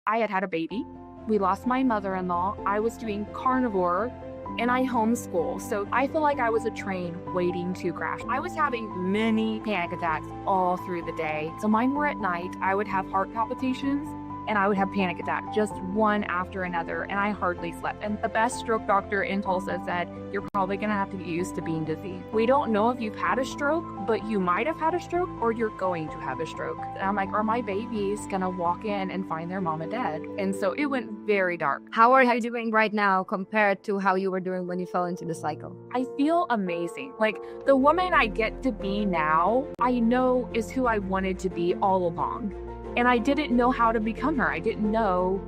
I had had a baby. We lost my mother-in-law. I was doing carnivore and I homeschool. So I feel like I was a train waiting to crash. I was having many panic attacks all through the day. So mine were at night. I would have heart palpitations and I would have panic attacks, just one after another, and I hardly slept. And the best stroke doctor in Tulsa said, you're probably gonna have to get used to being dizzy. We don't know if you've had a stroke, but you might have had a stroke or you're going to have a stroke. And I'm like, are my babies gonna walk in and find their mama dead? And so it went very dark. How are you doing right now compared to how you were doing when you fell into the cycle? I feel amazing. Like the woman I get to be now, I know is who I wanted to be all along. And I didn't know how to become her. I didn't know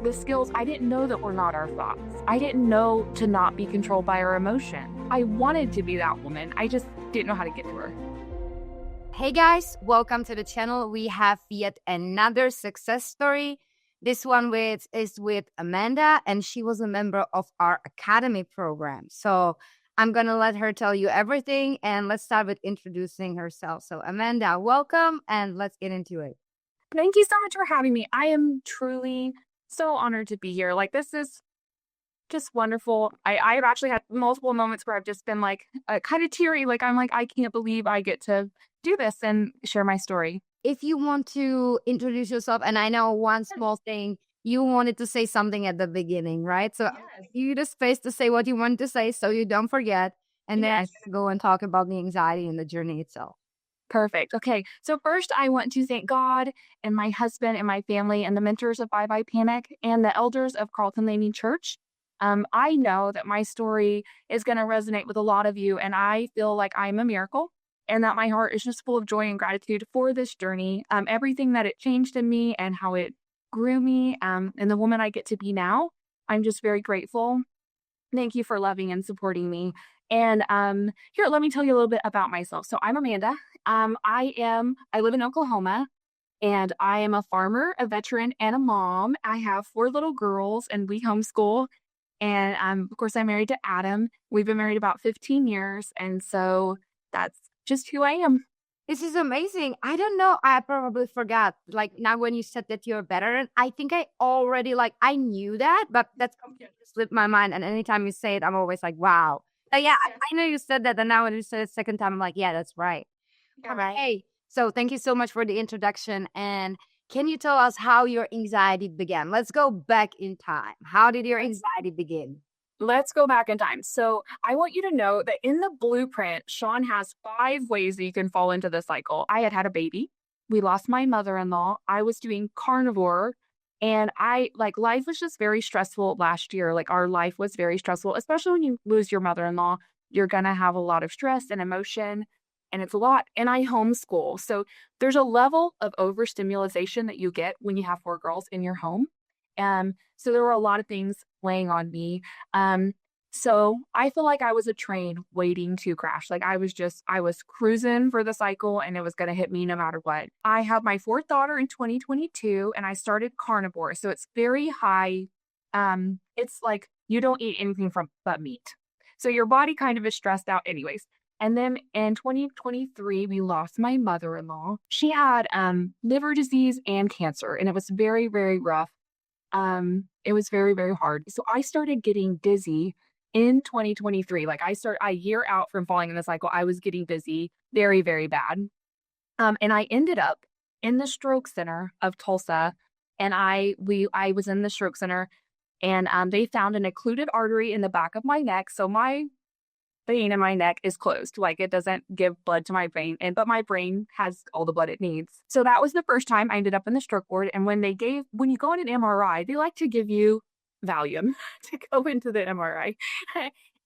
the skills. I didn't know that we're not our thoughts. I didn't know to not be controlled by our emotion. I wanted to be that woman. I just didn't know how to get to her. Hey guys, welcome to the channel. We have yet another success story. This one is with Amanda, and she was a member of our academy program. So I'm going to let her tell you everything, and let's start with introducing herself. So Amanda, welcome, and let's get into it. Thank you so much for having me. I am truly so honored to be here. Like, this is just wonderful. I've actually had multiple moments where I've just been like kind of teary. Like, I'm like, I can't believe I get to do this and share my story. If you want to introduce yourself, and I know one small thing, you wanted to say something at the beginning, right? So Yes. you the space to say what you want to say so you don't forget, and then go and talk about the anxiety and the journey itself. Perfect. Okay. So first, I want to thank God and my husband and my family and the mentors of Bye Bye Panic and the elders of Carlton Landing Church. I know that my story is going to resonate with a lot of you, and I feel like I'm a miracle and that my heart is just full of joy and gratitude for this journey. Everything that it changed in me and how it grew me, and the woman I get to be now. I'm just very grateful. Thank you for loving and supporting me. And here, let me tell you a little bit about myself. So I'm Amanda. I live in Oklahoma, and I am a farmer, a veteran, and a mom. I have 4 little girls, and we homeschool. And of course, I'm married to Adam. We've been married about 15 years. And so that's just who I am. This is amazing. I don't know. I probably forgot. Like now when you said that you're a veteran, I think I already I knew that, but that's completely slipped my mind. And anytime you say it, I'm always like, wow. Yeah, I know you said that. And now when you said it the second time, I'm like, yeah, that's right. All right. Hey, so thank you so much for the introduction. And can you tell us how your anxiety began? Let's go back in time. How did your anxiety begin? Let's go back in time. So I want you to know that in the blueprint, Sean has 5 ways that you can fall into the cycle. I had had a baby. We lost my mother-in-law. I was doing carnivore. And life was just very stressful last year. Like, our life was very stressful, especially when you lose your mother-in-law. You're going to have a lot of stress and emotion, and it's a lot. And I homeschool. So there's a level of overstimulation that you get when you have 4 girls in your home. So there were a lot of things weighing on me. So I feel like I was a train waiting to crash. Like, I was cruising for the cycle, and it was going to hit me no matter what. I had my 4th daughter in 2022, and I started carnivore. So it's very high. It's like you don't eat anything but meat. So your body kind of is stressed out anyways. And then in 2023, we lost my mother-in-law. She had liver disease and cancer, and it was very, very rough. It was very, very hard. So I started getting dizzy in 2023. Like, a year out from falling in the cycle, I was getting dizzy very, very bad. And I ended up in the stroke center of Tulsa, and I was in the stroke center, and they found an occluded artery in the back of my neck. So my vein in my neck is closed. Like, it doesn't give blood to my brain, but my brain has all the blood it needs. So that was the first time I ended up in the stroke ward. And when you go on an MRI, they like to give you Valium to go into the MRI.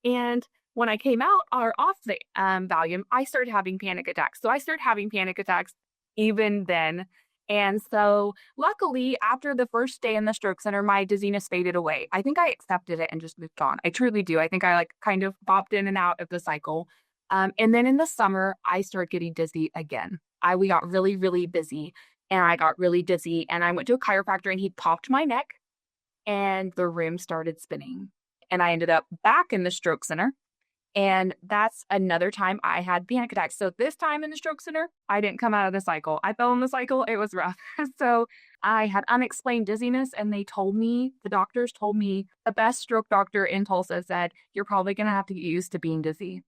And when I came out or off the Valium, I started having panic attacks. So I started having panic attacks even then. And so luckily, after the first day in the stroke center, my dizziness faded away. I think I accepted it and just moved on. I truly do. I think I kind of bopped in and out of the cycle. And then in the summer, I started getting dizzy again. We got really, really busy, and I got really dizzy, and I went to a chiropractor, and he popped my neck, and the room started spinning. And I ended up back in the stroke center. And that's another time I had panic attacks. So this time in the stroke center, I didn't come out of the cycle. I fell in the cycle. It was rough. So I had unexplained dizziness, and the doctors told me, the best stroke doctor in Tulsa said, you're probably going to have to get used to being dizzy.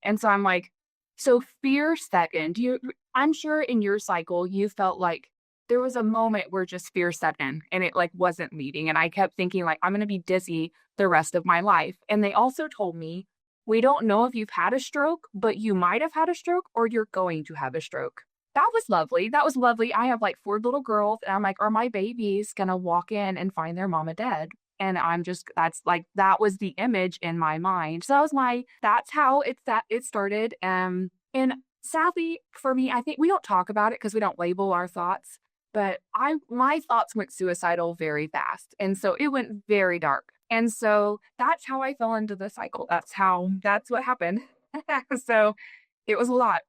And so I'm like, so fear set in. I'm sure in your cycle, you felt like there was a moment where just fear set in and it like wasn't leaving. And I kept thinking like, I'm going to be dizzy the rest of my life. And they also told me, we don't know if you've had a stroke, but you might have had a stroke or you're going to have a stroke. That was lovely. That was lovely. I have like 4 little girls, and I'm like, are my babies going to walk in and find their mama dead? And that was the image in my mind. So that's how it started. And sadly for me, I think we don't talk about it because we don't label our thoughts, but my thoughts went suicidal very fast. And so it went very dark. And so that's how I fell into the cycle. That's what happened. So it was a lot.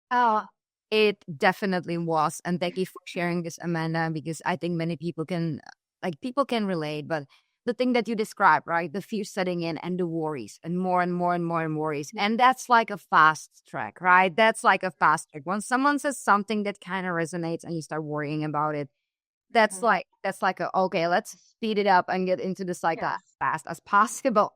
Oh, it definitely was. And thank you for sharing this, Amanda, because I think many people can relate. But the thing that you described, right? The fear setting in and the worries and more and more and more and worries. And that's like a fast track, right? That's like a fast track. When someone says something that kind of resonates and you start worrying about it, that's okay, let's speed it up and get into the cycle as fast as possible.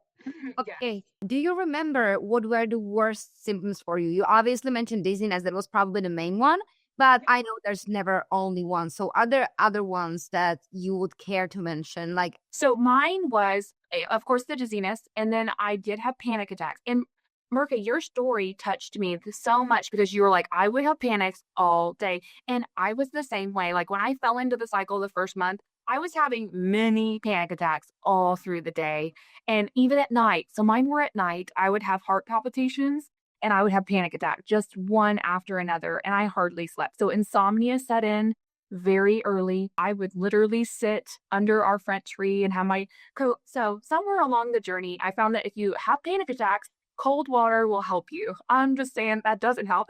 Okay. Do you remember what were the worst symptoms for you? You obviously mentioned dizziness. That was probably the main one, but I know there's never only one. So are there other ones that you would care to mention? Like, So mine was, of course, the dizziness, and then I did have panic attacks. And Mirka, your story touched me so much because you were like, I would have panics all day. And I was the same way. Like when I fell into the cycle the first month, I was having many panic attacks all through the day and even at night. So mine were at night. I would have heart palpitations and I would have panic attacks, just one after another. And I hardly slept. So insomnia set in very early. I would literally sit under our front tree and have my coat. So somewhere along the journey, I found that if you have panic attacks, cold water will help you. I'm just saying that doesn't help.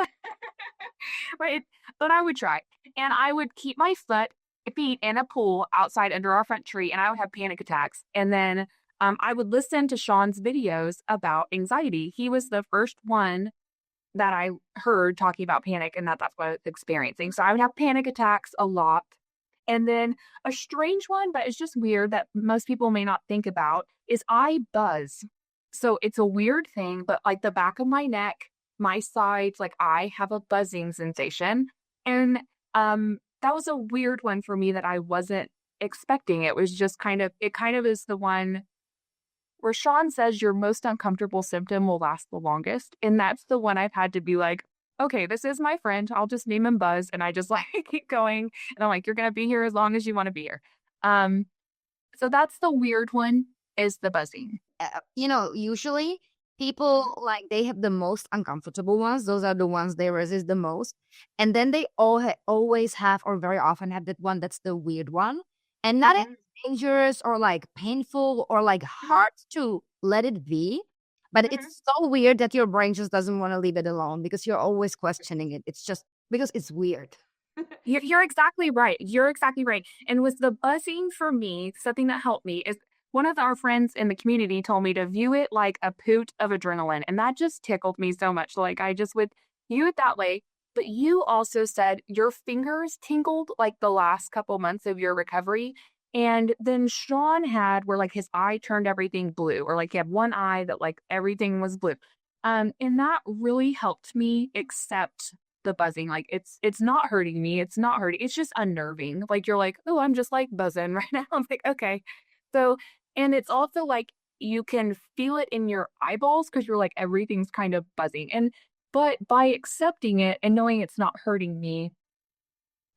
But I would try. And I would keep my feet in a pool outside under our front tree, and I would have panic attacks. And then I would listen to Sean's videos about anxiety. He was the first one that I heard talking about panic and that's what I was experiencing. So I would have panic attacks a lot. And then a strange one, but it's just weird that most people may not think about is I buzz. So it's a weird thing, but like the back of my neck, my sides, like I have a buzzing sensation. And that was a weird one for me that I wasn't expecting. It kind of is the one where Sean says your most uncomfortable symptom will last the longest. And that's the one I've had to be like, okay, this is my friend. I'll just name him Buzz. And I just like keep going. And I'm like, you're going to be here as long as you want to be here. So that's the weird one is the buzzing. usually people like they have the most uncomfortable ones. Those are the ones they resist the most. And then they always have, or very often have, that one that's the weird one. And not Mhm. dangerous or like painful or like hard to let it be. But Mhm. it's so weird that your brain just doesn't want to leave it alone because you're always questioning it. It's just because it's weird. You're exactly right. You're exactly right. And with the buzzing for me, something that helped me is one of our friends in the community told me to view it like a poot of adrenaline. And that just tickled me so much. Like I just would view it that way. But you also said your fingers tingled like the last couple months of your recovery. And then Sean had where like his eye turned everything blue, or like he had one eye that like everything was blue. And that really helped me accept the buzzing. Like it's not hurting me. It's not hurting. It's just unnerving. Like you're like, oh, I'm just like buzzing right now. I'm like, okay. So, and it's also like you can feel it in your eyeballs because you're like everything's kind of buzzing. But by accepting it and knowing it's not hurting me,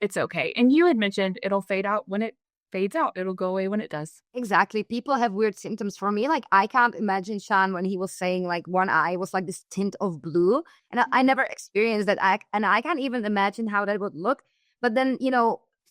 it's okay. And you had mentioned it'll fade out when it fades out. It'll go away when it does. Exactly. People have weird symptoms. For me, like I can't imagine Sean when he was saying like one eye was like this tint of blue. And I never experienced that. And I can't even imagine how that would look. But then,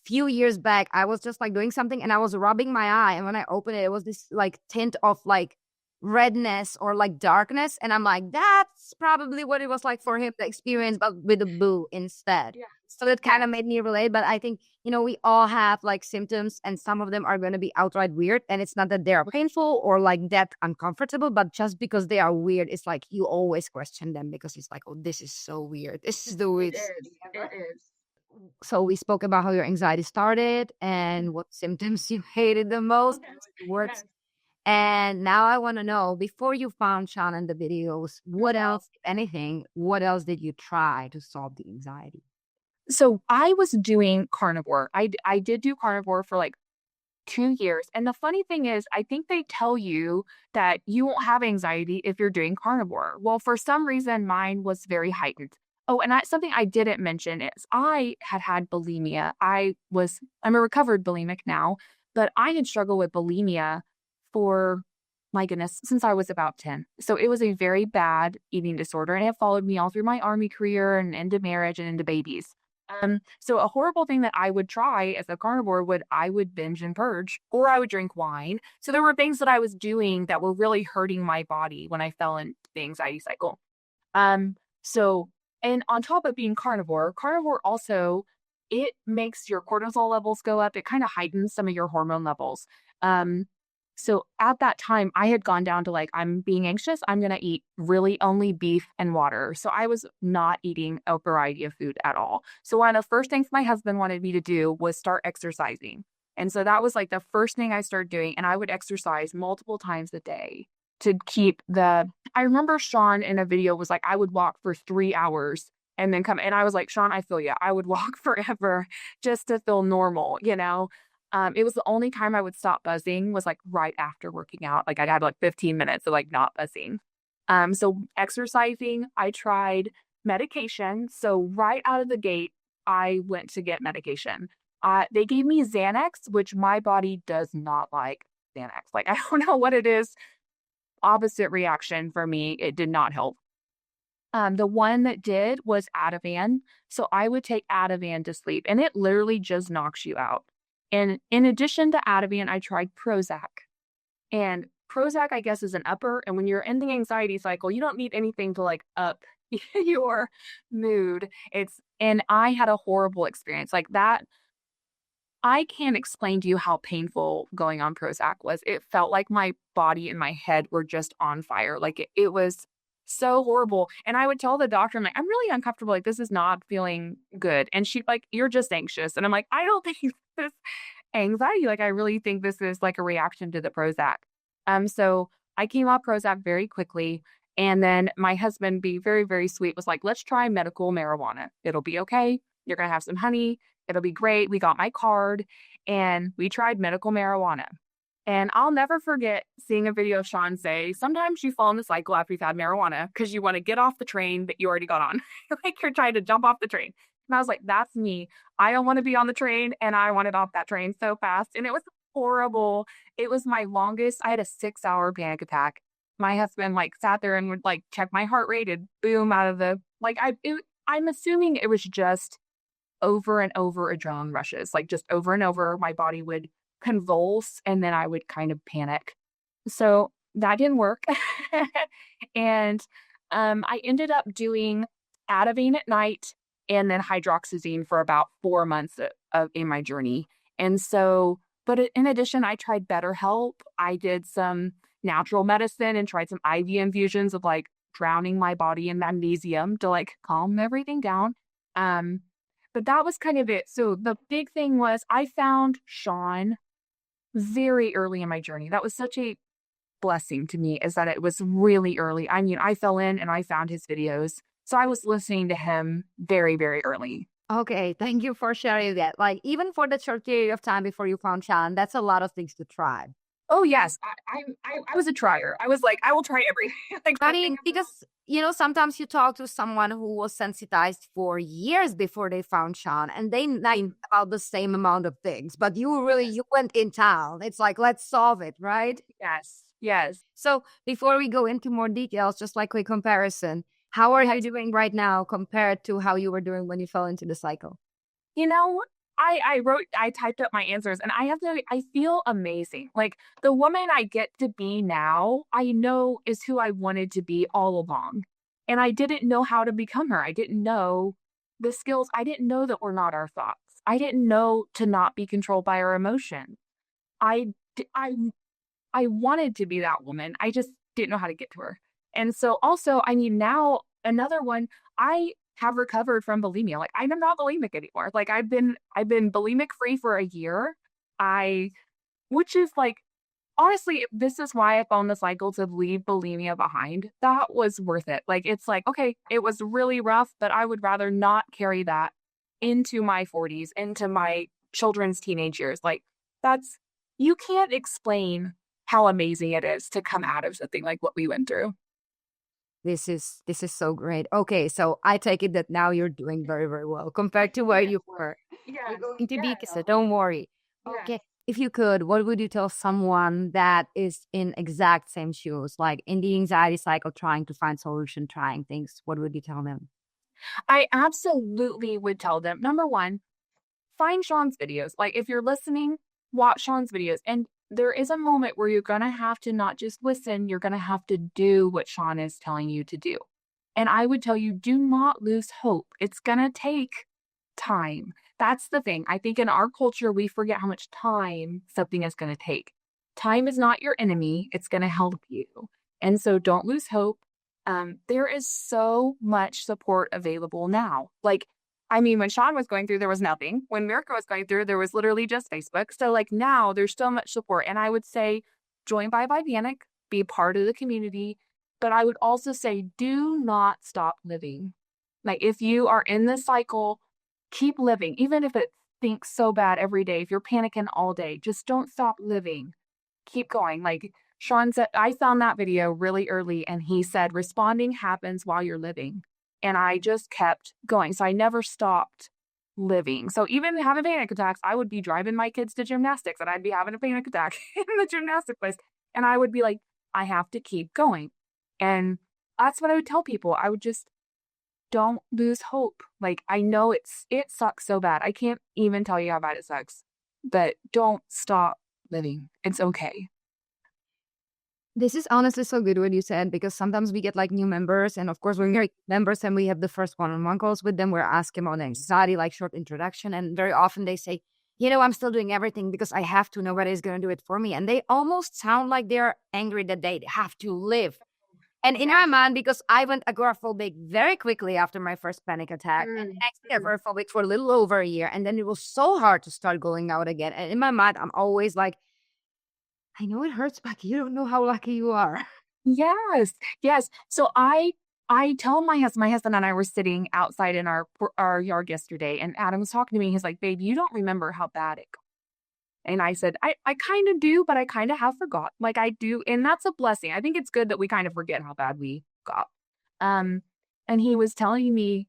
few years back, I was just like doing something and I was rubbing my eye. And when I opened it, it was this like tint of like redness or like darkness. And I'm like, that's probably what it was like for him, the experience, but with the blue instead. So it kind Yes, of made me relate, but I think, we all have like symptoms and some of them are going to be outright weird. And it's not that they are painful or like that uncomfortable, but just because they are weird, it's like you always question them because it's like, oh, this is so weird. This is the it weirdest is. thing It ever. is. So we spoke about how your anxiety started and what symptoms you hated the most, Yes. the worst. Yes. And now I want to know, before you found Sean and the videos, what Mhm. else, if anything, what else did you try to solve the anxiety? So I was doing carnivore. I did do carnivore for like 2 years. And the funny thing is, I think they tell you that you won't have anxiety if you're doing carnivore. Well, for some reason, mine was very heightened. Oh, and something I didn't mention is I had bulimia. I'm a recovered bulimic now, but I had struggled with bulimia for, my goodness, since I was about 10. So it was a very bad eating disorder, and it followed me all through my army career and into marriage and into babies. So a horrible thing that I would try as a carnivore I would binge and purge, or I would drink wine. So there were things that I was doing that were really hurting my body when I fell into the anxiety cycle. So and on top of being carnivore also it makes your cortisol levels go up. It kind of heightens some of your hormone levels. Um, so at that time, I had gone down to like, I'm being anxious. I'm going to eat really only beef and water. So I was not eating a variety of food at all. So one of the first things my husband wanted me to do was start exercising. And so that was like the first thing I started doing. And I would exercise multiple times a day to keep I remember Sean in a video was like, I would walk for 3 hours and then come. And I was like, Sean, I feel you. I would walk forever just to feel normal, you know? It was the only time I would stop buzzing was like right after working out. Like I'd have like 15 minutes of like not buzzing. So exercising, I tried medication. So right out of the gate, I went to get medication. They gave me Xanax, which my body does not like Xanax. Like I don't know what it is. Opposite reaction for me. It did not help. The one that did was Ativan. So I would take Ativan to sleep, and it literally just knocks you out. And in addition to Ativan, I tried Prozac. And Prozac, I guess, is an upper. And when you're in the anxiety cycle, you don't need anything to like up your mood. And I had a horrible experience like that. I can't explain to you how painful going on Prozac was. It felt like my body and my head were just on fire. Like it was so horrible. And I would tell the doctor, I'm like, I'm really uncomfortable. Like, this is not feeling good. And she'd like, you're just anxious. And I'm like, I don't think this anxiety. Like, I really think this is like a reaction to the Prozac. So I came off Prozac very quickly. And then my husband, be very, very sweet, was like, let's try medical marijuana. It'll be okay. You're going to have some honey. It'll be great. We got my card and we tried medical marijuana. And I'll never forget seeing a video of Sean say, sometimes you fall in the cycle after you've had marijuana because you want to get off the train that you already got on. Like you're trying to jump off the train. And I was like, that's me. I don't want to be on the train and I wanted off that train so fast. And it was horrible. It was my longest. I had a 6 hour panic attack. My husband like sat there and would like check my heart rate and boom out of the like I'm assuming it was just over and over adrenaline rushes, like just over and over. My body would convulse and then I would kind of panic. So that didn't work. And I ended up doing Ativan at night and then hydroxyzine for about 4 months in my journey. And so, but in addition, I tried BetterHelp. I did some natural medicine and tried some IV infusions of like drowning my body in magnesium to like calm everything down. Um, but that was kind of it. So the big thing was I found Sean very early in my journey. That was such a blessing to me is that it was really early. I mean, I fell in and I found his videos. So I was listening to him very, very early. Okay, thank you for sharing that. Like, even for the short period of time before you found Sean, that's a lot of things to try. Oh yes, I was a trier. I was like, I will try everything. Like I something. mean, because sometimes you talk to someone who was sensitized for years before they found Sean, and they know about the same amount of things. But you went in town. It's like, let's solve it, right? Yes, yes. So before we go into more details, just like quick comparison, how are you doing right now compared to how you were doing when you fell into the cycle? You know, I typed up my answers and I have to, I feel amazing. Like the woman I get to be now, I know is who I wanted to be all along. And I didn't know how to become her. I didn't know. the skills. I didn't know that we're not our thoughts. I didn't know to not be controlled by our emotions. I d I wanted to be that woman. I just didn't know how to get to her. And so also, I mean, now another one, I have recovered from bulimia. Like I'm not bulimic anymore. Like I've been bulimic free for a year. I which is like honestly, this is why I found the cycle to leave bulimia behind. That was worth it. Like it's like, okay, it was really rough, but I would rather not carry that into my 40s, into my children's teenage years. Like that's you can't explain how amazing it is to come out of something like what we went through. This is so great. Okay, so I take it that now you're doing very, very well compared to where Yes, you were. You're yes, going to be, yes, so don't worry. yes. Okay. If you could, what would you tell someone that is in exact same shoes, like in the anxiety cycle, trying to find solution, trying things? What would you tell them? I absolutely would tell them, number one, find Sean's videos. Like if you're listening, watch Sean's videos. And there is a moment where you're going to have to not just listen, you're going to have to do what Sean is telling you to do. And I would tell you, do not lose hope. It's going to take time. That's the thing. I think in our culture, we forget how much time something is going to take. Time is not your enemy, it's going to help you. And so don't lose hope. There is so much support available now. Like, I mean, when Sean was going through, there was nothing. When Mirka was going through, there was literally just Facebook. So, like, now there's so much support. And I would say, join Bye Bye Panic, be part of the community. But I would also say, do not stop living. Like, if you are in this cycle, keep living, even if it stinks so bad every day. If you're panicking all day, just don't stop living. Keep going. Like Sean said, I found that video really early and he said, responding happens while you're living. And I just kept going. So I never stopped living. So even having panic attacks, I would be driving my kids to gymnastics and I'd be having a panic attack in the gymnastic place. And I would be like, I have to keep going. And that's what I would tell people. I would just don't lose hope. Like I know it sucks so bad. I can't even tell you how bad it sucks. But don't stop living. It's okay. This is honestly so good what you said, because sometimes we get like new members, and of course when we're members and we have the first one-on-one calls with them, we're asking about anxiety, like short introduction, and very often they say, I'm still doing everything because I have to. Nobody's going to do it for me, and they almost sound like they're angry that they have to live. And in Yeah. my mind, because I went agoraphobic very quickly after my first panic attack, and I stayed agoraphobic for a little over a year, and then it was so hard to start going out again. And in my mind, I'm always like, I know it hurts, but you don't know how lucky you are. Yes. Yes. So I tell my husband and I were sitting outside in our yard yesterday and Adam was talking to me. He's like, babe, you don't remember how bad it got. And I said, I kind of do, but I kind of have forgot. Like I do. And that's a blessing. I think it's good that we kind of forget how bad we got. Um, and he was telling me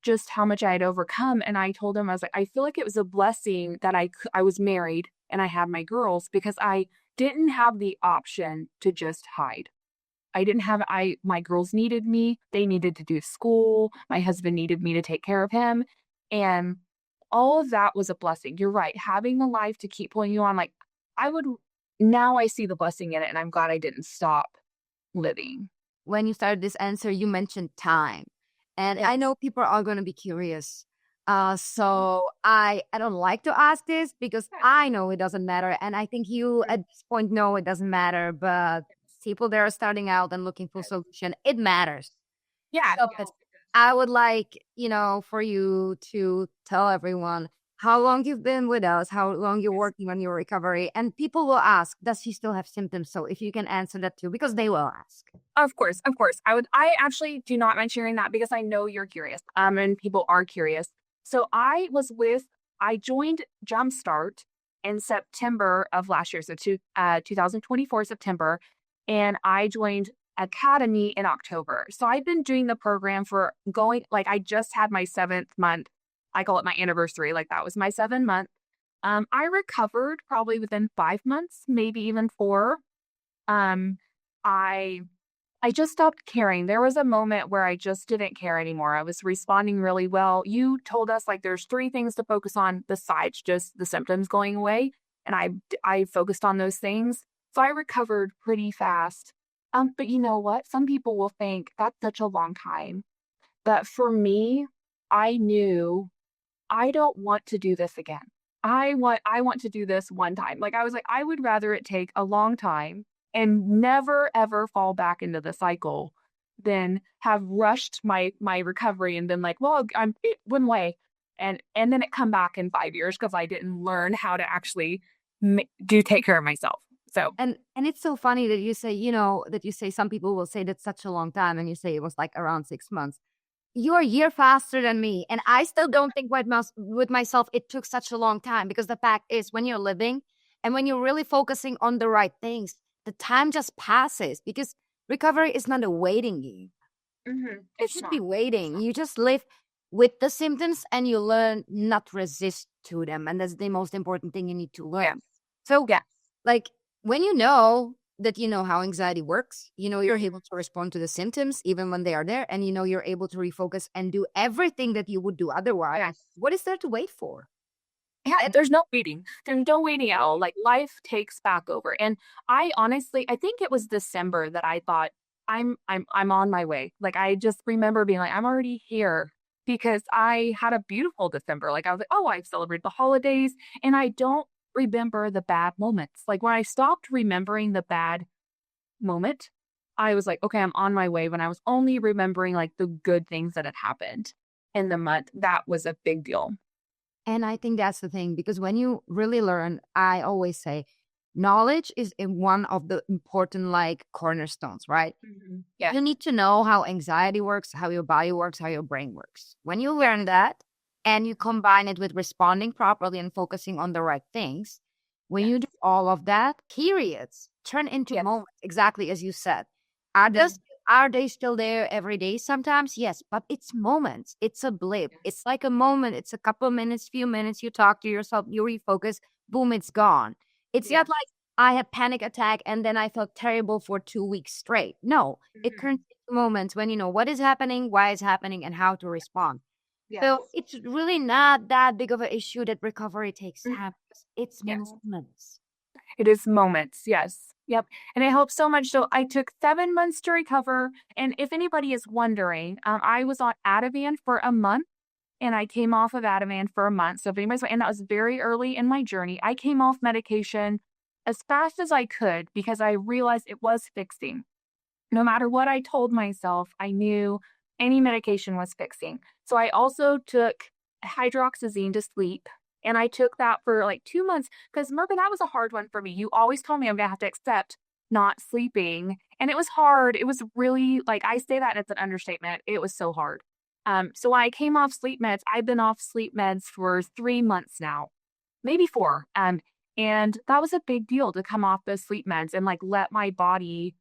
just how much I had overcome. And I told him, I was like, I feel like it was a blessing that I was married and I had my girls because I didn't have the option to just hide. I didn't have my girls needed me. They needed to do school. My husband needed me to take care of him. And all of that was a blessing. You're right. Having a life to keep pulling you on, like I would now I see the blessing in it and I'm glad I didn't stop living. When you started this answer, you mentioned time. And I Yes. know people are going to be curious. So I don't like to ask this because I know it doesn't matter. And I think you at this point know it doesn't matter. But people that are starting out and looking for solution, it matters. Yeah. So I would like, for you to tell everyone how long you've been with us, how long you're working on your recovery. And people will ask, does he still have symptoms? So if you can answer that too, because they will ask. Of course, of course. I actually do not mind sharing that because I know you're curious. And people are curious. So I joined Jumpstart in September of last year. So 2024 September. And I joined Academy in October. So I've been doing the program for like I just had my 7th month. I call it my anniversary. Like that was my 7th month. I recovered probably within 5 months, maybe even 4. Um, I I just stopped caring. There was a moment where I just didn't care anymore. I was responding really well. You told us like there's 3 things to focus on besides just the symptoms going away, and I focused on those things. So I recovered pretty fast. But you know what? Some people will think that's such a long time. But for me, I knew I don't want to do this again. I want to do this one time. Like I was like, I would rather it take a long time and never ever fall back into the cycle than have rushed my recovery and been like, well, I'm one way, and then it come back in 5 years because I didn't learn how to actually do take care of myself. So And it's so funny that you say, that you say some people will say that's such a long time, and you say it was like around 6 months. You're a year faster than me, and I still don't think with myself it took such a long time, because the fact is, when you're living and when you're really focusing on the right things, the time just passes, because recovery is not a waiting game. You it's should not. be waiting. You just live with the symptoms and you learn not resist to them, and that's the most important thing you need to Yeah. learn. So, Yeah. like, when you know that you know how anxiety works, you're able to respond to the symptoms even when they are there, and you're able to refocus and do everything that you would do otherwise. Yes. What is there to wait for? Yeah, And there's no waiting. There's no waiting at all. Like life takes back over. And I honestly, I think it was December that I thought I'm on my way. Like I just remember being like, I'm already here because I had a beautiful December. Like I was like, oh, I've celebrated the holidays and I don't remember the bad moments. Like when I stopped remembering the bad moment, I was like, okay, I'm on my way. When I was only remembering like the good things that had happened in the month, that was a big deal. and I think that's the thing, because when you really learn, I always say knowledge is one of the important like cornerstones, right? Yeah. You need to know how anxiety works, how your body works, how your brain works. When you learn that and you combine it with responding properly and focusing on the right things, when Yes. you do all of that, periods turn into Yes. moments, exactly as you said. Are those are they still there every day? Sometimes, yes, but it's moments. It's a blip. Yes. It's like a moment. It's a couple minutes, few minutes. You talk to yourself, you refocus, boom, it's gone. It's not Yes. like I had panic attack and then I felt terrible for 2 weeks straight. No, it turns into moments when you know what is happening, why it's happening, and how to respond. Yes. So it's really not that big of an issue that recovery takes Mhm. time. It's Yes. moments. It is moments. Yes. Yep. And it helps so much. So I took 7 months to recover. And if anybody is wondering, I was on Ativan for a month and I came off of Ativan for a month. So if anybody's, and that was very early in my journey, I came off medication as fast as I could because I realized it was fixing. No matter what I told myself, I knew any medication was fixing. So I also took hydroxyzine to sleep. And I took that for like 2 months because remember, that was a hard one for me. You always told me I'm going to have to accept not sleeping. And it was hard. It was really like, I say that and it's an understatement. It was so hard. So when I came off sleep meds, I've been off sleep meds for 3 months now, maybe four. And that was a big deal to come off those sleep meds and like let my body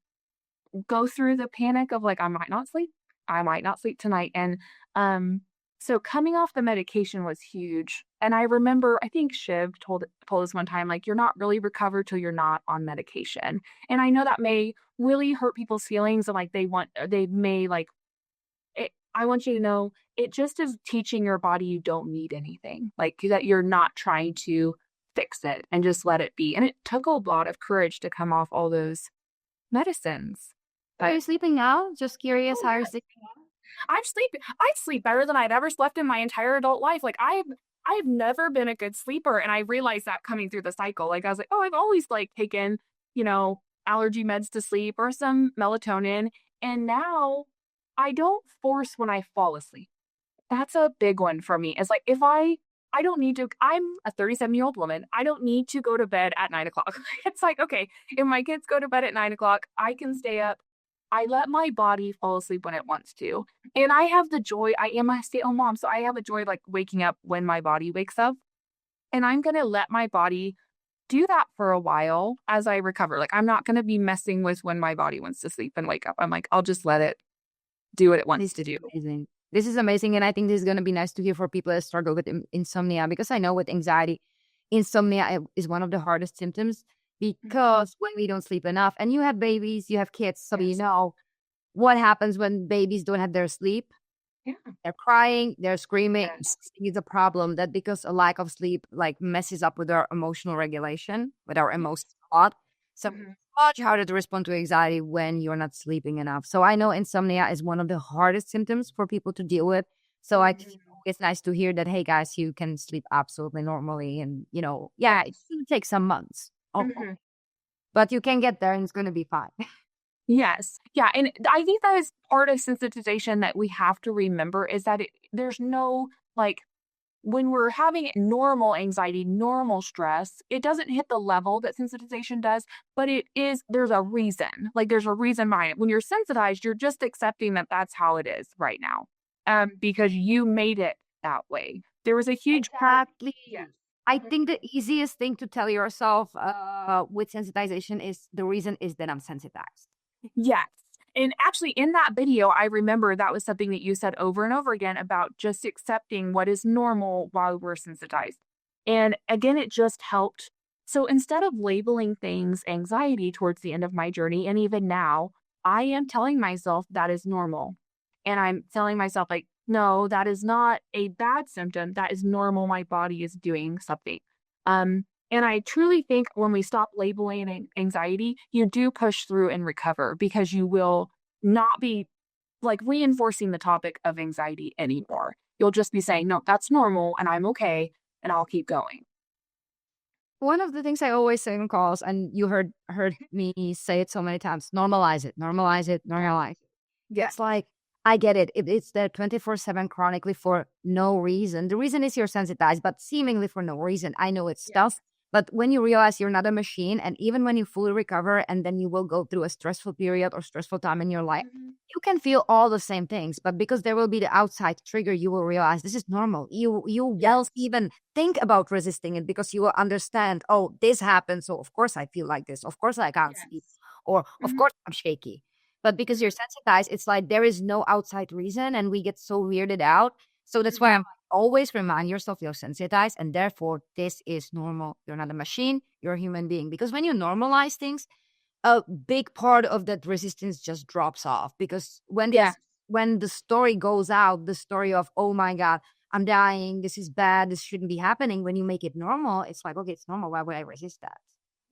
go through the panic of like, I might not sleep. I might not sleep tonight. And so coming off the medication was huge. And I remember, I think Shiv told us one time, like, you're not really recovered till you're not on medication. And I know that may really hurt people's feelings and like they may like it, I want you to know it just is teaching your body you don't need anything. Like that you're not trying to fix it and just let it be. And it took a lot of courage to come off all those medicines. Are But you sleeping now? Just curious oh how you're yeah, sleeping. I sleep better than I'd ever slept in my entire adult life. Like I've never been a good sleeper. And I realized that coming through the cycle. Like I was like, oh, I've always like taken, allergy meds to sleep or some melatonin. And now I don't force when I fall asleep. That's a big one for me. It's like if I don't need to, I'm a 37-year-old woman. I don't need to go to bed at 9 o'clock. It's like, okay, if my kids go to bed at 9 o'clock, I can stay up. I let my body fall asleep when it wants to. And I have the joy, I am a stay-at-home mom, so I have a joy of like waking up when my body wakes up. And I'm gonna let my body do that for a while as I recover. Like I'm not gonna be messing with when my body wants to sleep and wake up. I'm like, I'll just let it do what it wants This to is do. amazing. This is amazing. And I think this is going to be nice to hear for people that struggle with insomnia, because I know with anxiety, insomnia is one of the hardest symptoms, because when we don't sleep enough, and you have babies, you have kids, so you Yes. know what happens when babies don't have their sleep. Yeah. They're crying, they're screaming. Yes. It's a problem that, because a lack of sleep like messes up with our emotional regulation, with our Yes. emotions a lot. So Mhm. much harder to respond to anxiety when you're not sleeping enough. So I know insomnia is one of the hardest symptoms for people to deal with. So I Mhm. it's nice to hear that, hey guys, you can sleep absolutely normally. And, yeah, it's going to take some months, Mhm. but you can get there and it's going to be fine. Yes. Yeah, and I think that is part of sensitization that we have to remember is that there's no, like, when we're having normal anxiety, normal stress, it doesn't hit the level that sensitization does, but there's a reason. Like, there's a reason behind it. When you're sensitized, you're just accepting that that's how it is right now, because you made it that way. There was a huge part. Exactly. Yes. I think the easiest thing to tell yourself with sensitization is the reason is that I'm sensitized. Yes. And actually, in that video, I remember that was something that you said over and over again about just accepting what is normal while we're sensitized. And again, it just helped. So instead of labeling things anxiety towards the end of my journey, and even now, I am telling myself that is normal. And I'm telling myself, like, no, that is not a bad symptom. That is normal. My body is doing something. And I truly think when we stop labeling anxiety, you do push through and recover because you will not be like reinforcing the topic of anxiety anymore. You'll just be saying, no, that's normal and I'm okay and I'll keep going. One of the things I always say in calls, and you heard me say it so many times, normalize it, normalize it, normalize it. Yes. It's like, I get it. If it's there 24/7 chronically for no reason, the reason is you're sensitized, but seemingly for no reason. I know it's Yes. tough, but when you realize you're not a machine, and even when you fully recover and then you will go through a stressful period or stressful time in your life, Mhm. you can feel all the same things, but because there will be the outside trigger, you will realize this is normal. You Yes. will even think about resisting it because you will understand, oh, this happened, so of course I feel like this. Of course I can't sleep, Yes. or of Mhm. course I'm shaky. But because you're sensitized, it's like there is no outside reason, and we get so weirded out. So that's why Mhm. I'm always remind yourself you're sensitized, and therefore this is normal. You're not a machine, you're a human being. Because when you normalize things, a big part of that resistance just drops off. Because Yeah. when the story goes out, the story of, oh my God, I'm dying, this is bad, this shouldn't be happening. When you make it normal, it's like, okay, it's normal. Why would I resist that?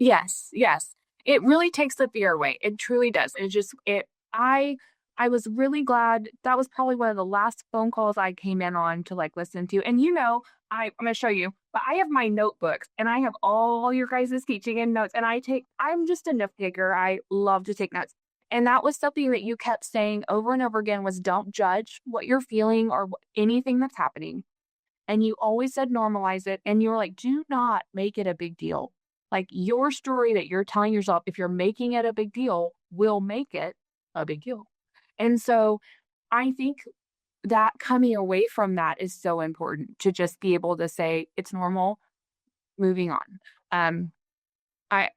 Yes, yes. It really takes the fear away. It truly does. It just it I was really glad that was probably one of the last phone calls I came in on to like listen to. And I'm gonna show you, but I have my notebooks and I have all your guys' teaching and notes. And I'm just a note taker. I love to take notes. And that was something that you kept saying over and over again was don't judge what you're feeling or anything that's happening. And you always said normalize it, and you were like, "Do not make it a big deal." Like, your story that you're telling yourself, if you're making it a big deal, will make it a big deal. And so, I think that coming away from that is so important to just be able to say, "It's normal, moving on." Um,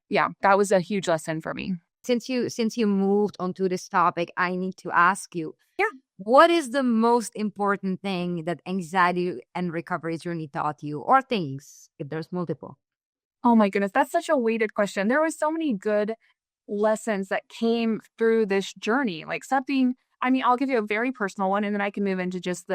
yeah, that was a huge lesson for me. Since you moved onto this topic, I need to ask you, Yeah. what is the most important thing that anxiety and recovery journey taught you, or things, if there's multiple? Oh my goodness, that's such a weighted question. There was so many good lessons that came through this journey. Like something, I mean, I'll give you a very personal one and then I can move into just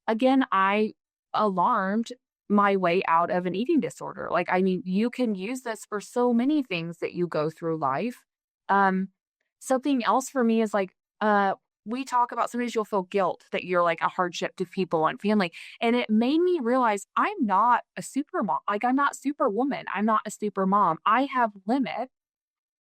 again, I alarmed my way out of an eating disorder. Like, I mean, you can use this for so many things that you go through life. Um, Something else for me is like, we talk about sometimes you'll feel guilt that you're like a hardship to people and family. And it made me realize I'm not a super mom. Like, I'm not superwoman. I'm not a super mom. I have limits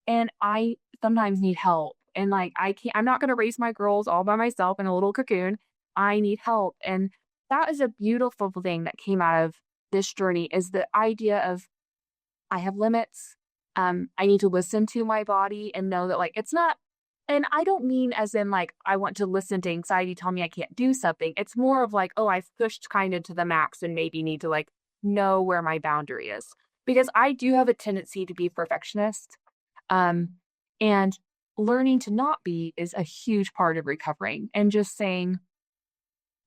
and I sometimes need help. And like, I'm not going to raise my girls all by myself in a little cocoon. I need help. And that is a beautiful thing that came out of this journey is the idea of I have limits. I need to listen to my body and know that like it's not, and I don't mean as in like I want to listen to anxiety tell me I can't do something. It's more of like, oh, I've pushed kind of to the max and maybe need to like know where my boundary is. Because I do have a tendency to be perfectionist. Um, and learning to not be is a huge part of recovering and just saying,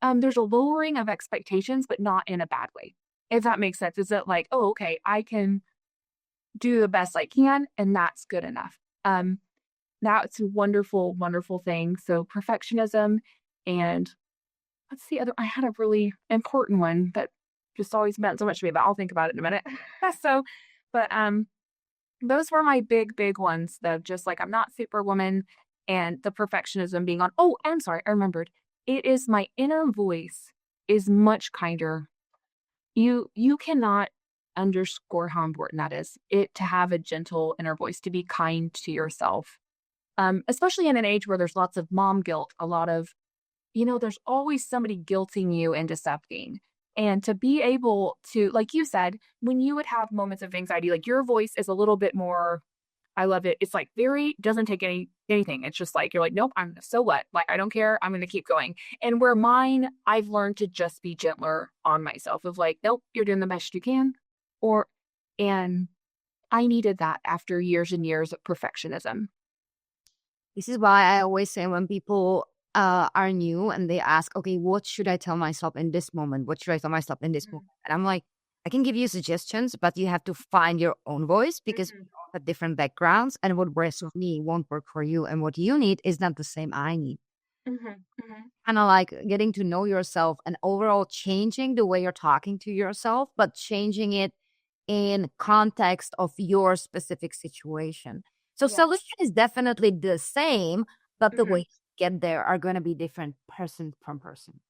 there's a lowering of expectations, but not in a bad way. If that makes sense. Is it like, oh, okay, I can do the best I can, and that's good enough. That's a wonderful, wonderful thing. So perfectionism and what's the other I had a really important one that just always meant so much to me, but I'll think about it in a minute. So, but those were my big, big ones though. Just like I'm not superwoman and the perfectionism being on. Oh, I'm sorry, I remembered. It is my inner voice is much kinder. You cannot underscore how important that is. It to have a gentle inner voice, to be kind to yourself. Especially in an age where there's lots of mom guilt, a lot of, there's always somebody guilting you into something. And to be able to, like you said, when you would have moments of anxiety, like your voice is a little bit more, I love it. It's like very doesn't take anything. It's just like you're like, nope, I'm so what? Like I don't care. I'm gonna keep going. And where mine, I've learned to just be gentler on myself of like, nope, you're doing the best you can. Or and I needed that after years and years of perfectionism. This is why I always say when people are new and they ask, okay, what should I tell myself in this moment? What should I tell myself in this moment? And I'm like, I can give you suggestions, but you have to find your own voice because we Mhm, all have different backgrounds, and what works for me won't work for you. And what you need is not the same I need. mhm, mhm. Kind of like getting to know yourself and overall changing the way you're talking to yourself, but changing it in context of your specific situation. So solution Yes. is definitely the same, but the way Mhm. to get there are going to be different person from person.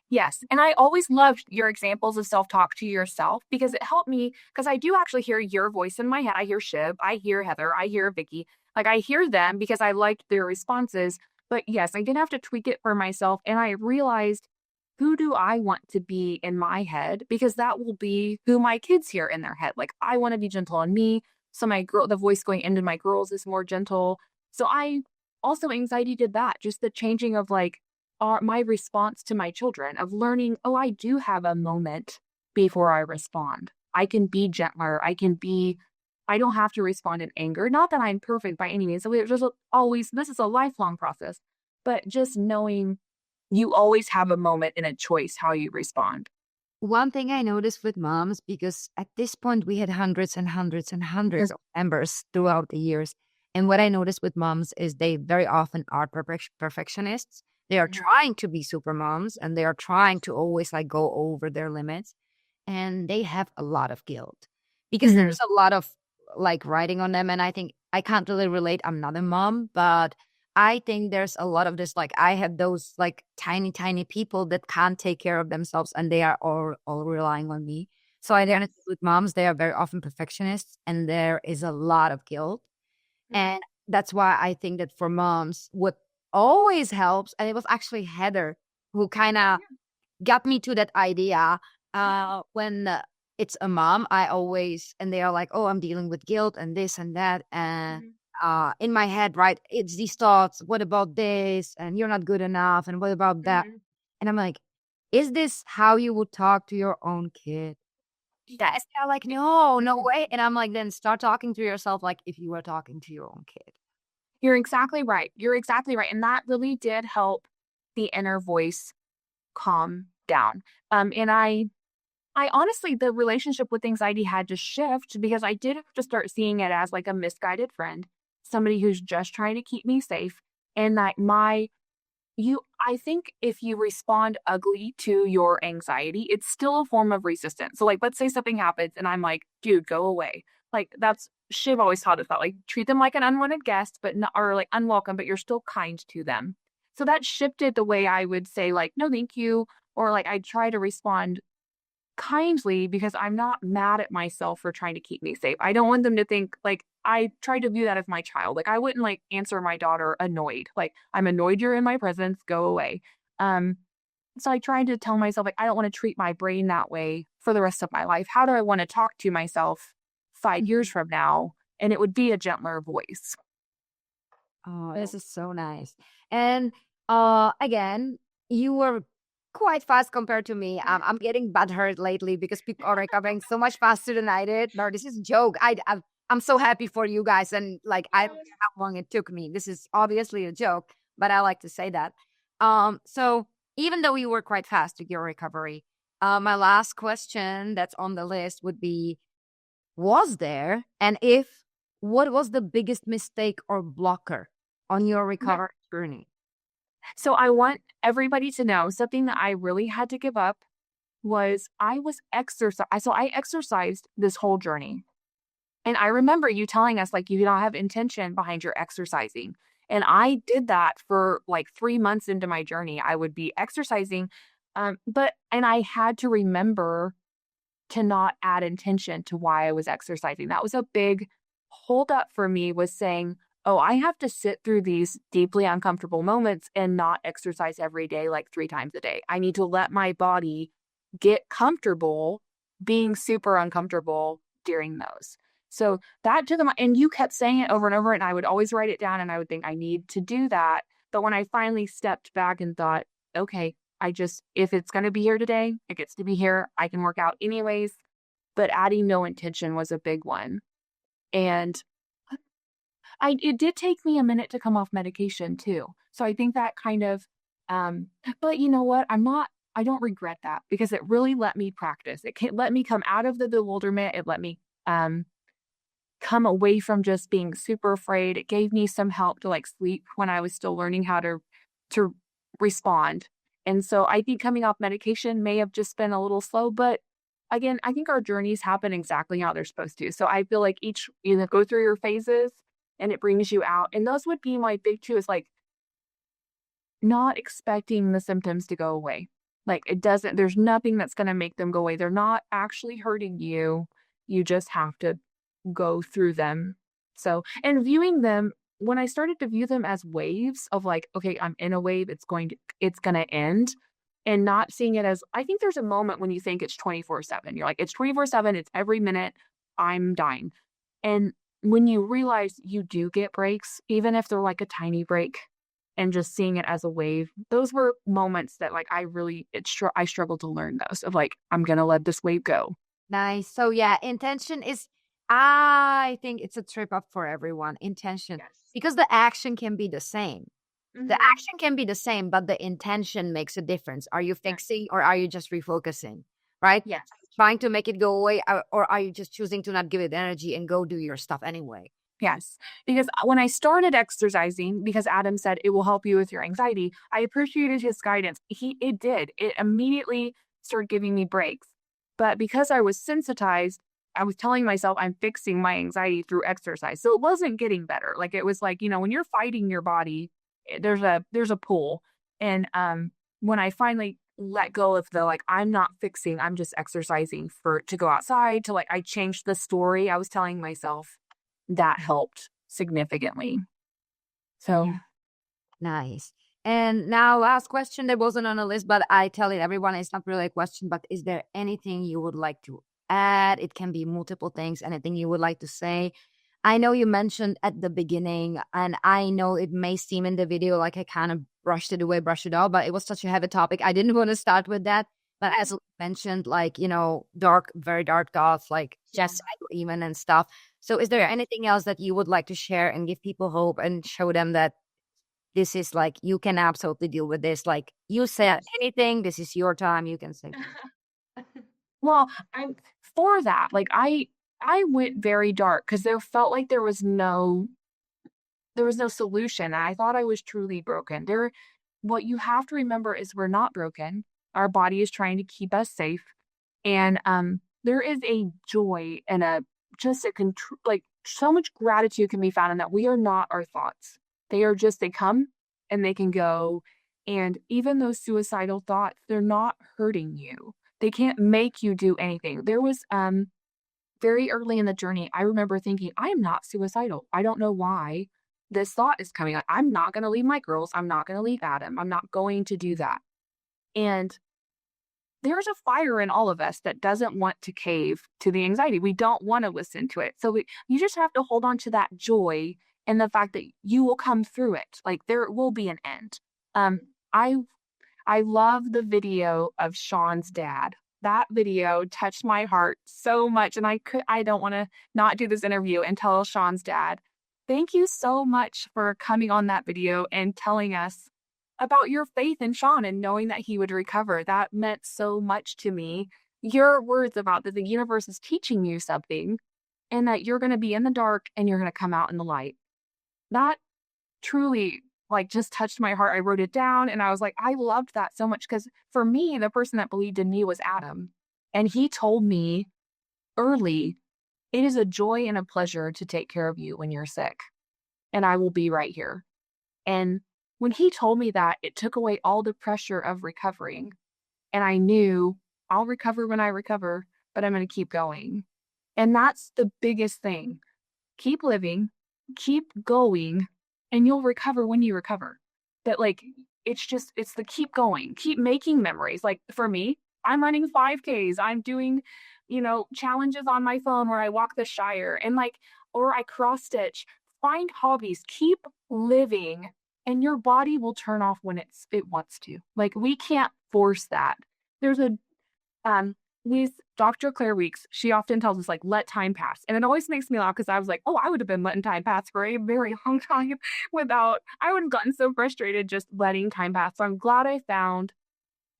Yes, and I always loved your examples of self-talk to yourself because it helped me because I do actually hear your voice in my head. I hear Shib, I hear Heather, I hear Vicky. Like I hear them because I liked their responses. But yes, I did have to tweak it for myself and I realized who do I want to be in my head because that will be who my kids hear in their head. Like I want to be gentle on me, so the voice going into my girls is more gentle. So I also anxiety did that, just the changing of like are my response to my children of learning, oh, I do have a moment before I respond. I can be gentler. I don't have to respond in anger. Not that I'm perfect by any means. So it's just always, this is a lifelong process, but just knowing you always have a moment and a choice how you respond. One thing I noticed with moms, because at this point we had hundreds and hundreds and hundreds of members throughout the years. And what I noticed with moms is they very often are perfectionists. They are Mhm, trying to be super moms and they are trying to always like go over their limits. And they have a lot of guilt because mhm, there's a lot of like writing on them. And I think I can't really relate. I'm not a mom, but I think there's a lot of this, like I have those like tiny, tiny people that can't take care of themselves and they are all relying on me. So I yes. identify with moms, they are very often perfectionists and there is a lot of guilt. Mhm. And that's why I think that for moms, what always helps, and it was actually Heather who kind Oh, of yeah. got me to that idea. Mhm, When it's a mom, I always, and they are like, oh, I'm dealing with guilt and this and that. And mhm, in my head, right, it's these thoughts, what about this? And you're not good enough. And what about that? mhm. And I'm like, is this how you would talk to your own kid? And Yes. they're like, no, no Mhm. way. And I'm like, then start talking to yourself like if you were talking to your own kid. You're exactly right. You're exactly right. And that really did help the inner voice calm down. And I honestly, the relationship with anxiety had to shift because I did have to start seeing it as like a misguided friend, somebody who's just trying to keep me safe. And that I think if you respond ugly to your anxiety, it's still a form of resistance. So, like, let's say something happens and I'm like, dude, go away. Like, Shiv always taught us that, like, treat them like an unwanted guest, but not, or like unwelcome, but you're still kind to them. So that shifted the way I would say, like, no, thank you. Or like, I try to respond kindly because I'm not mad at myself for trying to keep me safe. I don't want them to think like I try to view that as my child. Like I wouldn't like answer my daughter annoyed. Like I'm annoyed you're in my presence, go away. Um so I tried to tell myself like I don't want to treat my brain that way for the rest of my life. How do I want to talk to myself 5 years from now? And it would be a gentler voice. Oh, this is so nice. And again, you were quite fast compared to me. I'm getting butthurt lately because people are recovering so much faster than I did. No, this is a joke. I'm so happy for you guys, and like I don't know how long it took me. This is obviously a joke, but I like to say that. So even though you were quite fast with your recovery, my last question that's on the list would be: was there, and if, what was the biggest mistake or blocker on your Okay. recovery journey? So I want everybody to know something that I really had to give up was I was exercise. So I exercised this whole journey. And I remember you telling us, like, you don't have intention behind your exercising. And I did that for like 3 months into my journey. I would be exercising. And I had to remember to not add intention to why I was exercising. That was a big hold up for me, was saying, "Oh, I have to sit through these deeply uncomfortable moments and not exercise every day like 3 times a day. I need to let my body get comfortable being super uncomfortable during those." So that took a and you kept saying it over and over, and I would always write it down, and I would think, "I need to do that." But when I finally stepped back and thought, "Okay, if it's gonna be here today, it gets to be here. I can work out anyways." But adding no intention was a big one. And it did take me a minute to come off medication too. So I think that kind of, but you know what? I don't regret that because it really let me practice. Let me come out of the bewilderment. It let me, come away from just being super afraid. It gave me some help to like sleep when I was still learning how to respond. And so I think coming off medication may have just been a little slow, but again, I think our journeys happen exactly how they're supposed to. So I feel like go through your phases and it brings you out. And those would be my big two, is like not expecting the symptoms to go away. Like there's nothing that's going to make them go away. They're not actually hurting you. You just have to go through them. So, and viewing them, when I started to view them as waves of like, okay, I'm in a wave, it's going to end, and not seeing it as, I think there's a moment when you think it's 24/7. You're like, it's 24/7, it's every minute, I'm dying. And when you realize you do get breaks, even if they're like a tiny break, and just seeing it as a wave, those were moments that like I struggled to learn those of like, I'm going to let this wave go. Nice. So yeah, intention is, I think it's a trip up for everyone. Intention, Yes. because the action can be the same. The Mhm. action can be the same, but the intention makes a difference. Are you Yes. fixing or are you just refocusing? Right? Yes. Trying to make it go away, or are you just choosing to not give it energy and go do your stuff anyway? Yes, because when I started exercising, because Adam said it will help you with your anxiety, I appreciated his guidance. It did. It immediately started giving me breaks. But because I was sensitized, I was telling myself I'm fixing my anxiety through exercise. So it wasn't getting better. Like it was like, when you're fighting your body, there's a pull. And when I finally let go of the like, I'm not fixing, I'm just exercising to go outside, to like I changed the story I was telling myself, that helped significantly. So, Nice. And now, last question that wasn't on the list, but I tell it everyone, it's not really a question, but is there anything you would like to add? It can be multiple things, anything you would like to say. I know you mentioned at the beginning, and I know it may seem in the video like I kind of brushed it away, brushed it off, but it was such a heavy topic. I didn't want to start with that. But as you mentioned, like, dark, very dark thoughts, like yeah. just even and stuff. So is there anything else that you would like to share and give people hope and show them that this is like, you can absolutely deal with this? Like, you said anything, this is your time, you can say. Well, I'm for that. Like I went very dark because there felt like there was no solution. I thought I was truly broken. What you have to remember is we're not broken. Our body is trying to keep us safe. And there is a joy and like so much gratitude can be found in that we are not our thoughts. They come and they can go. And even those suicidal thoughts, they're not hurting you. They can't make you do anything. There was very early in the journey, I remember thinking, I am not suicidal. I don't know why this thought is coming up. I'm not going to leave my girls. I'm not going to leave Adam. I'm not going to do that. And there's a fire in all of us that doesn't want to cave to the anxiety. We don't want to listen to it. So you just have to hold on to that joy and the fact that you will come through it. Like there will be an end. Um, I I love the video of Sean's dad. That video touched my heart so much, and I don't want to not do this interview and tell Sean's dad, thank you so much for coming on that video and telling us about your faith in Sean and knowing that he would recover. That meant so much to me. Your words about that the universe is teaching you something and that you're going to be in the dark and you're going to come out in the light. That truly, like, just touched my heart. I wrote it down and I was like, I loved that so much because for me, the person that believed in me was Adam. And he told me early, it is a joy and a pleasure to take care of you when you're sick, and I will be right here. And when he told me that, it took away all the pressure of recovering. And I knew I'll recover when I recover, but I'm going to keep going. And that's the biggest thing. Keep living, keep going, and you'll recover when you recover. That like it's the keep going, keep making memories. Like for me, I'm running 5Ks. I'm doing, challenges on my phone where I walk the Shire and like or I cross stitch. Find hobbies, keep living, and your body will turn off when it wants to. Like we can't force that. There's a um, with Dr. Claire Weeks, she often tells us like let time pass. And it always makes me laugh because I was like, oh, I would have been letting time pass for a very long time without I would have gotten so frustrated just letting time pass. So I'm glad I found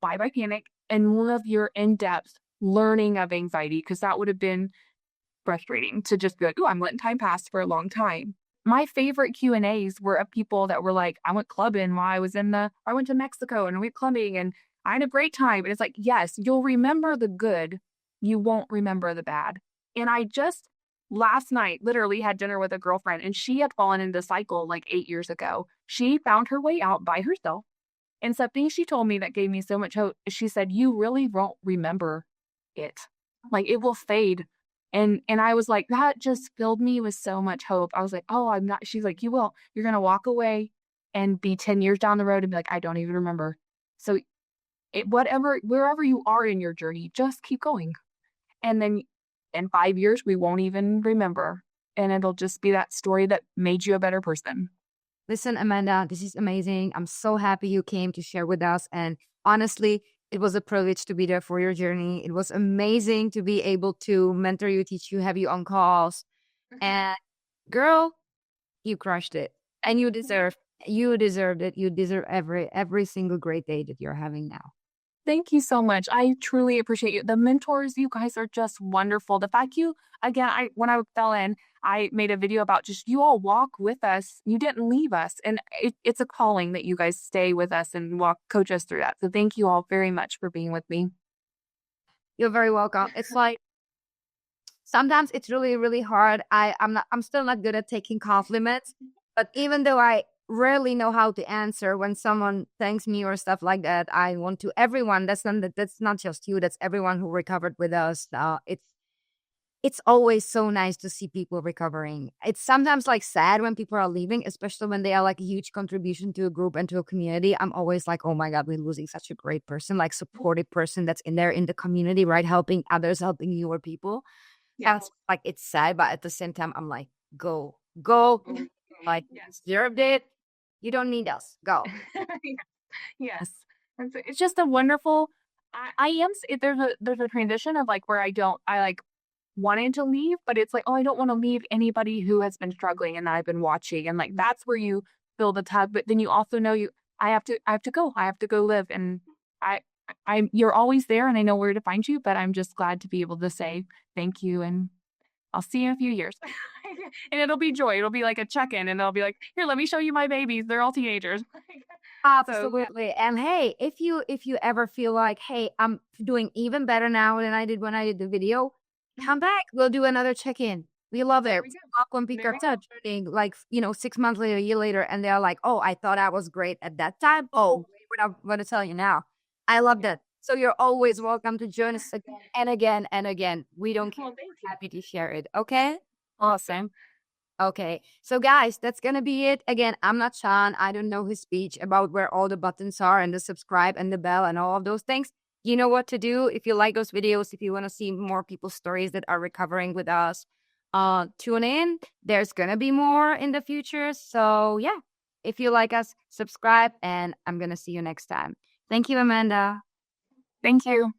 Bye Bye Panic and one of your in-depth learning of anxiety, because that would have been frustrating to just be like, oh, I'm letting time pass for a long time. My favorite Q&As were of people that were like, I went clubbing while I went to Mexico and we went clubbing and I had a great time. And it's like, yes, you'll remember the good. You won't remember the bad. And I just last night literally had dinner with a girlfriend and she had fallen into the cycle like 8 years ago. She found her way out by herself. And something she told me that gave me so much hope, she said, you really won't remember it. Like it will fade. And I was like, that just filled me with so much hope. I was like, oh, I'm not. She's like, you will. You're going to walk away and be 10 years down the road and be like, I don't even remember. So wherever you are in your journey, just keep going. And then in 5 years, we won't even remember. And it'll just be that story that made you a better person. Listen, Amanda, this is amazing. I'm so happy you came to share with us. And honestly, it was a privilege to be there for your journey. It was amazing to be able to mentor you, teach you, have you on calls. And girl, you crushed it. And you deserved it. You deserve every single great day that you're having now. Thank you so much. I truly appreciate you. The mentors, you guys are just wonderful. The fact when I fell in, I made a video about just you all walk with us. You didn't leave us. And it's a calling that you guys stay with us and coach us through that. So thank you all very much for being with me. You're very welcome. It's like, sometimes it's really, really hard. I'm still not good at taking compliments, but even though I rarely know how to answer when someone thanks me or stuff like that, I want to everyone. That's not just you. That's everyone who recovered with us. It's always so nice to see people recovering. It's sometimes like sad when people are leaving, especially when they are like a huge contribution to a group and to a community. I'm always like, oh my God, we're losing such a great person, like supportive person that's in there in the community, right? Helping others, helping newer people. Yeah. Like it's sad, but at the same time, I'm like, go, like deserved it. You don't need us. Go. Yes. It's just a wonderful, I am, there's a transition of like where I like wanted to leave, but it's like, oh, I don't want to leave anybody who has been struggling and that I've been watching. And like, that's where you feel the tug, but then you also know I have to go live. And you're always there and I know where to find you, but I'm just glad to be able to say thank you. And I'll see you in a few years. And it'll be joy. It'll be like a check-in and I'll be like, here, let me show you my babies. They're all teenagers. Absolutely. So, and hey, if you ever feel like, hey, I'm doing even better now than I did when I did the video, come back. We'll do another check-in. We love it. When people are touching, like, 6 months later, a year later, and they're like, oh, I thought I was great at that time. Oh, what I'm going to tell you now. I love that. So you're always welcome to join us again and again and again. We don't care. We're happy to share it. Okay? Awesome. Okay. So guys, that's going to be it. Again, I'm not Sean. I don't know his speech about where all the buttons are and the subscribe and the bell and all of those things. You know what to do. If you like those videos, if you want to see more people's stories that are recovering with us, tune in. There's going to be more in the future. So yeah, if you like us, subscribe, and I'm going to see you next time. Thank you, Amanda. Thank you.